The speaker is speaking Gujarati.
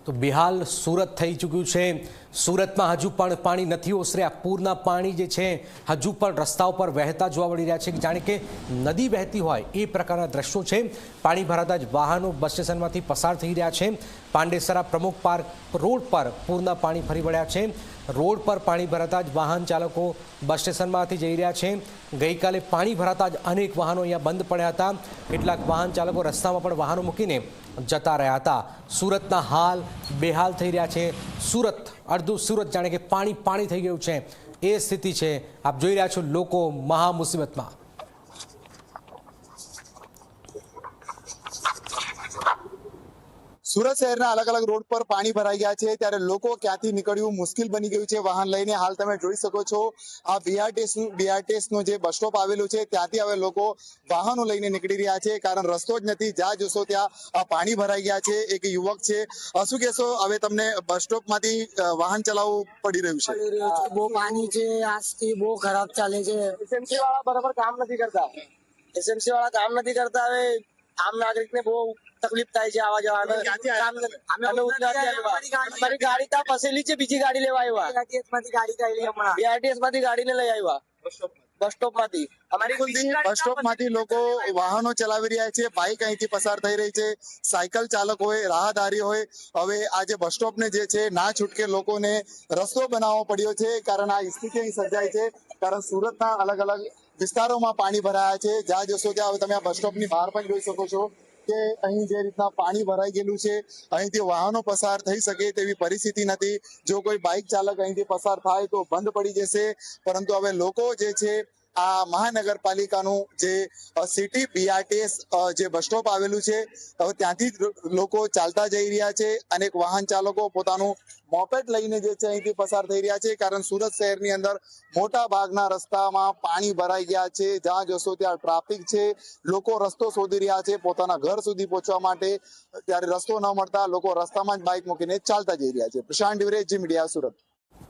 તો બેહાલ સુરત થઈ ચૂક્યું છે। સુરતમાં હજુ પણ પાણી નથી ઓસર્યા। પૂરના પાણી જે છે હજુ પણ રસ્તાઓ પર વહેતા જોવા મળી રહ્યા છે। જાણે કે નદી વહેતી હોય એ પ્રકારના દ્રશ્યો છે। પાણી ભરાતા જ વાહનો બસ સ્ટેશનમાંથી પસાર થઈ રહ્યા છે। પાંડેસરા પ્રમુખ પાર્ક રોડ પર પૂરના પાણી ફરી વળ્યા છે। રોડ પર પાણી ભરાતા જ વાહન ચાલકો બસ સ્ટેશનમાંથી જઈ રહ્યા છે। ગઈકાલે પાણી ભરાતા જ અનેક વાહનો અહીંયા બંધ પડ્યા હતા। કેટલાક વાહન ચાલકો રસ્તામાં પણ વાહનો મૂકીને જતા રહ્યા હતા। સુરતના હાલ બેહાલ થઈ રહ્યા છે। સુરત અડધું સુરત જાણે કે પાણી પાણી થઈ ગયું છે એ સ્થિતિ છે। આપ જોઈ રહ્યા છો લોકો મહા મુસીબતમાં। સુરત શહેરના અલગ અલગ રોડ પર પાણી ભરાઈ ગયા છે ત્યારે લોકો ક્યાંથી નીકળવું મુશ્કેલ બની ગયું છે વાહન લઈને। હાલ તમે જોઈ શકો છો આ બીઆરટીએસ નું જે બસ સ્ટોપ આવેલું છે ત્યાંથી હવે લોકો વાહનો લઈને નીકળી રહ્યા છે કારણ રસ્તો જ નથી। જ્યાં જોશો ત્યાં પાણી ભરાઈ ગયા છે। એક યુવક છે, શું કહેશો? હવે તમને બસ સ્ટોપ માંથી વાહન ચલાવવું પડી રહ્યું છે? બહુ પાણી છે, આજથી બહુ ખરાબ ચાલે છે। એસએમસી વાળા બરાબર કામ નથી કરતા। એસએમસી વાળા કામ નથી કરતા। હવે આમ નાગરિક ને બહુ તકલીફ થાય છે આવા જવામાં। અમારી ગાડી ત્યાં ફસેલી છે, બીજી ગાડી લેવા આવ્યા। બીઆરટીએસ માંથી ગાડીને લઈ આવ્યા બસ સ્ટોપ માંથી। બસ સ્ટોપ માંથી લોકો વાહનો ચલાવી રહ્યા છે। બાઇક અહીંથી પસાર થઈ રહી છે, સાયકલ ચાલક હોય, રાહદારી હોય। હવે આ જે બસ સ્ટોપ ને જે છે ના છૂટકે લોકોને રસ્તો બનાવવો પડ્યો છે કારણ આ સ્થિતિ અહીં સર્જાય છે કારણ સુરતના અલગ અલગ વિસ્તારોમાં પાણી ભરાયા છે। જ્યાં જશો ત્યાં તમે આ બસ સ્ટોપ ની બહાર પણ જોઈ શકો છો કે અહીં જે રીતના પાણી ભરાઈ ગયેલું છે અહીંથી વાહનો પસાર થઈ શકે તેવી પરિસ્થિતિ નથી। જો કોઈ બાઇક ચાલક અહીંથી પસાર થાય તો બંધ પડી જશે। પરંતુ હવે લોકો જે છે આ મહાનગરપાલિકાનું જે સિટી બીઆરટીએસ જે બસ સ્ટોપ આવેલું છે હવે ત્યાંથી લોકો ચાલતા જઈ રહ્યા છે। અનેક વાહન ચાલકો પોતાનું મોપેડ લઈને જે છે અહીંથી પસાર થઈ રહ્યા છે કારણ સુરત શહેરની અંદર મોટા ભાગના રસ્તામાં પાણી ભરાઈ ગયા છે। જ્યાં જશો ત્યાં ટ્રાફિક છે, લોકો રસ્તો શોધી રહ્યા છે પોતાના ઘર સુધી પહોંચવા માટે। ત્યારે રસ્તો ન મળતા લોકો રસ્તામાં જ બાઇક મૂકીને ચાલતા જઈ રહ્યા છે। પ્રશાંત ડિવરે, જી મીડિયા, સુરત।